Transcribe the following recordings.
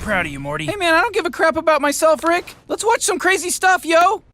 proud of you, Morty. Hey man, I don't give a crap about myself, Rick. Let's watch some crazy stuff, yo!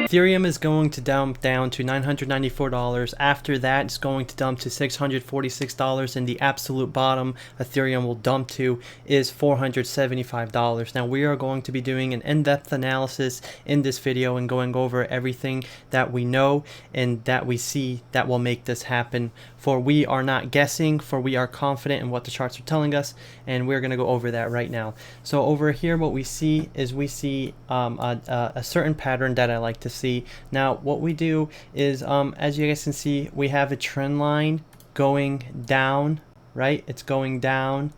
Ethereum is going to dump down to $994. After that, it's going to dump to $646, and the absolute bottom Ethereum will dump to is $475. Now, we are going to be doing an in-depth analysis in this video and going over everything that we know and that we see that will make this happen. For we are not guessing, for we are confident in what the charts are telling us, and we're going to go over that right now. So over here, what we see is we see a certain pattern that I like to see. Now what we do is as you guys can see, we have a trend line going down, right? It's going down,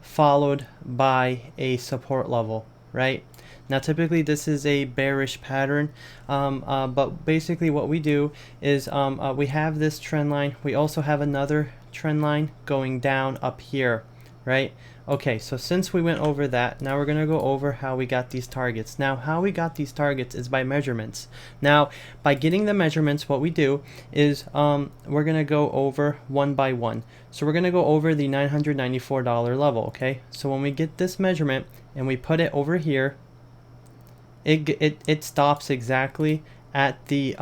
followed by a support level, right? Now typically this is a bearish pattern, but basically what we do is we have this trend line. We also have another trend line going down up here, right? Okay, so since we went over that, now we're going to go over how we got these targets. Now, how we got these targets is by measurements. Now, by getting the measurements, what we do is we're going to go over one by one. So we're going to go over the $994 level, okay? So when we get this measurement and we put it over here, it stops exactly at the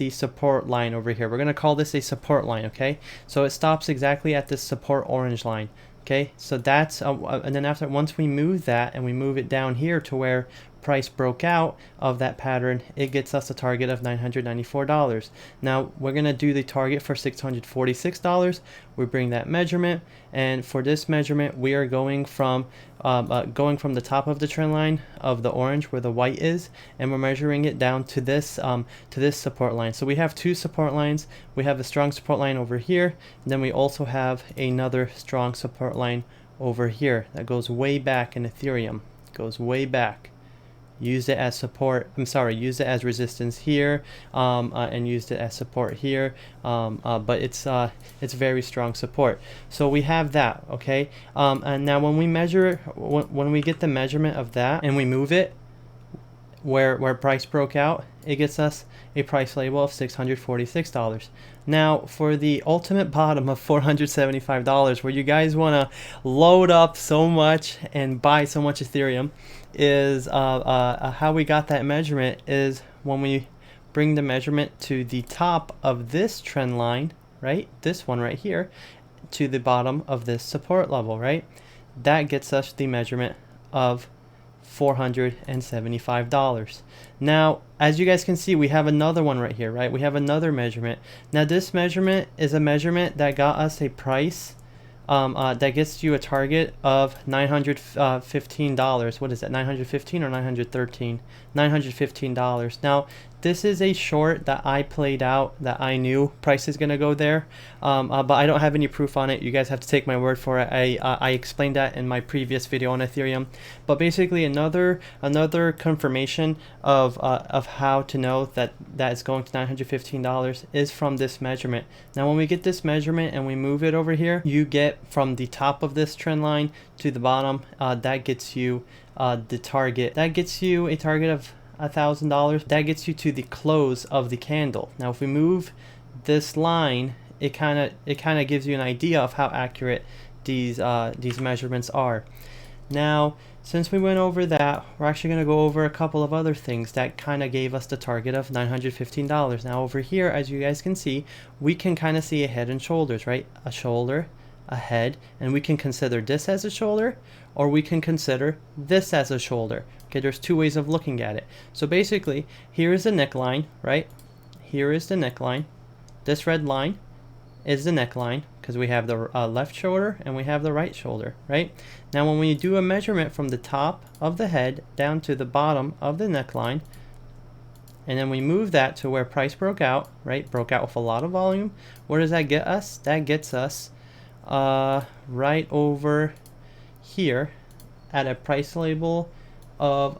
support line over here. We're going to call this a support line, okay? So it stops exactly at this support orange line. Okay, so that's and then once we move that and we move it down here to where price broke out of that pattern, it gets us a target of $994. Now we're gonna do the target for $646. We bring that measurement, and for this measurement we are going from the top of the trend line of the orange where the white is, and we're measuring it down to this support line. So we have two support lines. We have a strong support line over here, and then we also have another strong support line over here that goes way back in Ethereum. It goes way back. Used it as support, used it as resistance here, and used it as support here, but it's very strong support. So we have that, okay? And now when we measure, when we get the measurement of that and we move it where price broke out, it gets us a price label of $646. Now for the ultimate bottom of $475, where you guys want to load up so much and buy so much Ethereum, is how we got that measurement is when we bring the measurement to the top of this trend line, right? This one right here, to the bottom of this support level, right? That gets us the measurement of $475. Now, as you guys can see, we have another one right here, right? We have another measurement. Now, this measurement is a measurement that got us a price that gets you a target of $915. What is that? 915 or 913? $915. Now, this is a short that I played out, that I knew price is going to go there, but I don't have any proof on it. You guys have to take my word for it. I explained that in my previous video on Ethereum. But basically, another confirmation of how to know that it's going to $915 is from this measurement. Now, when we get this measurement and we move it over here, you get from the top of this trend line to the bottom. That gets you the target. That gets you a target of $1,000. That gets you to the close of the candle. Now if we move this line, it kind of gives you an idea of how accurate these measurements are. Now since we went over that, we're actually going to go over a couple of other things that kind of gave us the target of $915. Now over here, as you guys can see, we can kind of see a head and shoulders, right? A shoulder, a head, and we can consider this as a shoulder, or we can consider this as a shoulder. Okay, there's two ways of looking at it. So basically, here is the neckline, right? Here is the neckline. This red line is the neckline because we have the left shoulder and we have the right shoulder, right? Now when we do a measurement from the top of the head down to the bottom of the neckline, and then we move that to where price broke out, right? Broke out with a lot of volume. Where does that get us? That gets us right over here at a price of,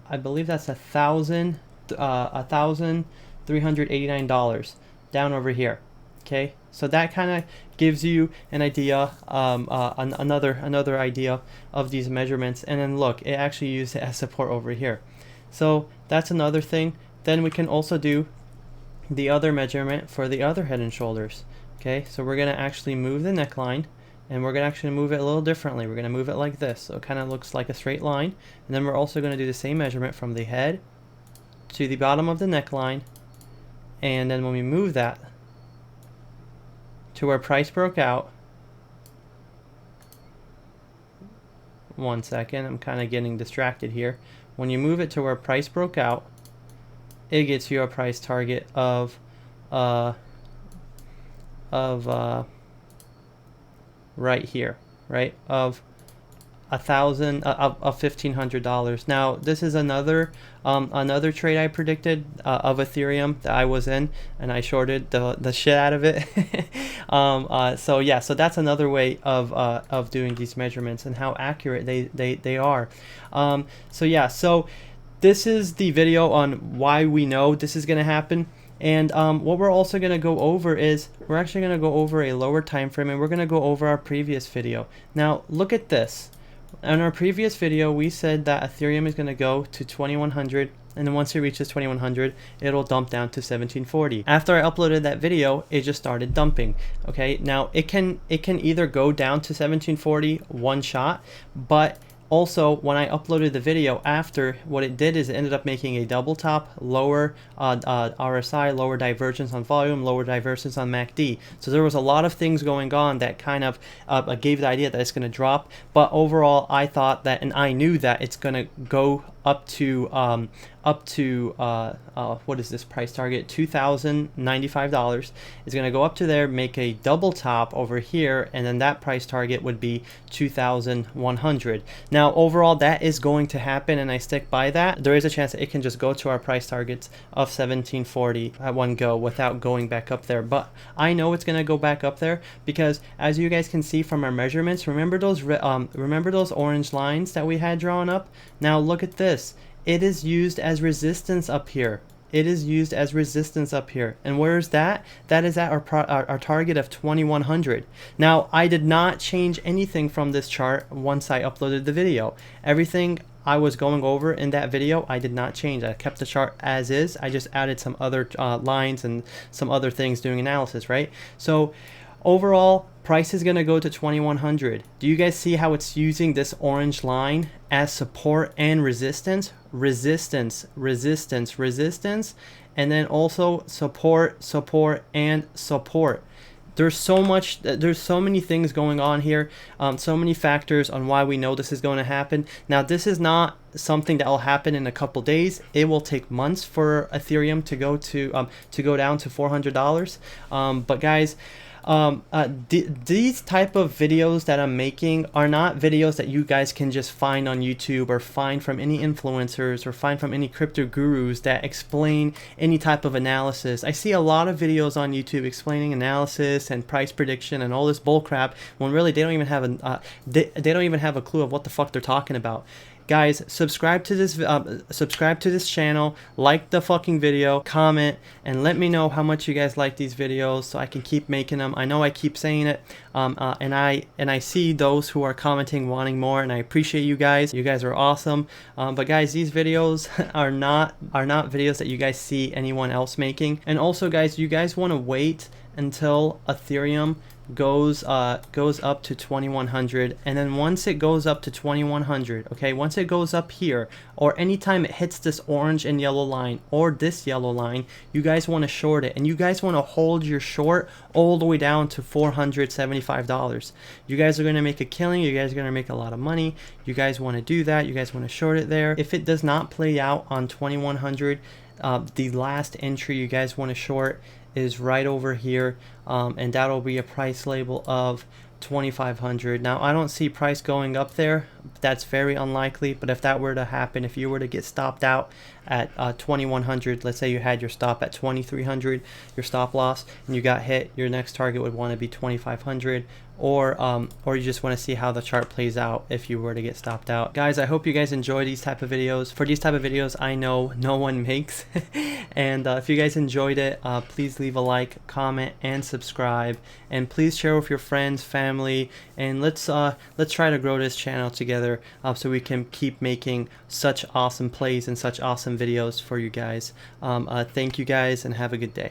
I believe that's $1,389 down over here. Okay, so that kind of gives you an idea, another idea of these measurements. And then look, it actually used it as support over here. So that's another thing. Then we can also do the other measurement for the other head and shoulders. Okay, so we're gonna actually move the neckline and we're going to actually move it a little differently. We're going to move it like this, so it kind of looks like a straight line. And then we're also going to do the same measurement from the head to the bottom of the neckline, and then when we move that to where price broke out, one second, I'm kind of getting distracted here. When you move it to where price broke out, it gets you a price target of right here, right, of $1,500. Now this is another trade I predicted of Ethereum that I was in, and I shorted the shit out of it. So yeah, so that's another way of doing these measurements and how accurate they are. So yeah, so this is the video on why we know this is going to happen. And what we're also going to go over is we're actually going to go over a lower time frame, and we're going to go over our previous video. Now look at this. In our previous video, we said that Ethereum is going to go to 2100, and then once it reaches 2100, it'll dump down to 1740. After I uploaded that video, it just started dumping. Okay, now it can either go down to 1740 one shot, but also, when I uploaded the video after, what it did is it ended up making a double top, lower RSI, lower divergence on volume, lower divergence on MACD. So there was a lot of things going on that kind of gave the idea that it's going to drop. But overall, I thought that, and I knew that it's going to go up to what is this price target? $2,095. It's going to go up to there, make a double top over here, and then that price target would be 2,100. Now overall, that is going to happen, and I stick by that. There is a chance that it can just go to our price targets of 1740 at one go without going back up there, but I know it's going to go back up there because, as you guys can see from our measurements, remember those orange lines that we had drawn up? Now look at this. It is used as resistance up here. It is used as resistance up here. And where is that? That is at our target of 2100. Now, I did not change anything from this chart once I uploaded the video. Everything I was going over in that video, I did not change. I kept the chart as is. I just added some other lines and some other things doing analysis, right? So overall, price is going to go to 2100. Do you guys see how it's using this orange line as support and resistance? Resistance, resistance, resistance, and then also support, support, and support. There's so many things going on here, so many factors on why we know this is going to happen. Now, this is not something that will happen in a couple days. It will take months for Ethereum to go down to $400. But guys, these type of videos that I'm making are not videos that you guys can just find on YouTube or find from any influencers or find from any crypto gurus that explain any type of analysis. I see a lot of videos on YouTube explaining analysis and price prediction and all this bull crap when really they don't even have they don't even have a clue of what the fuck they're talking about. Guys, subscribe to this channel, like the fucking video, comment, and let me know how much you guys like these videos so I can keep making them. I know I keep saying it, and I see those who are commenting wanting more, and I appreciate you guys. You guys are awesome. But guys, these videos are not videos that you guys see anyone else making. And also, guys, you guys want to wait until Ethereum goes up to 2100, and then once it goes up to 2100, okay, once it goes up here, or anytime it hits this orange and yellow line or this yellow line, you guys want to short it, and you guys want to hold your short all the way down to $475. You guys are going to make a killing. You guys are going to make a lot of money. You guys want to do that. You guys want to short it there. If it does not play out on 2100, the last entry you guys want to short is right over here, and that'll be a price label of 2500. Now I don't see price going up there. That's very unlikely, but if that were to happen, if you were to get stopped out at 2100, let's say you had your stop at 2300, your stop loss, and you got hit, your next target would want to be 2500, or you just want to see how the chart plays out if you were to get stopped out. Guys, I hope you guys enjoy these type of videos. For these type of videos, I know no one makes and if you guys enjoyed it, please leave a like, comment, and subscribe, and please share with your friends, family, and let's try to grow this channel together, so we can keep making such awesome plays and such awesome videos for you guys. Thank you guys, and have a good day.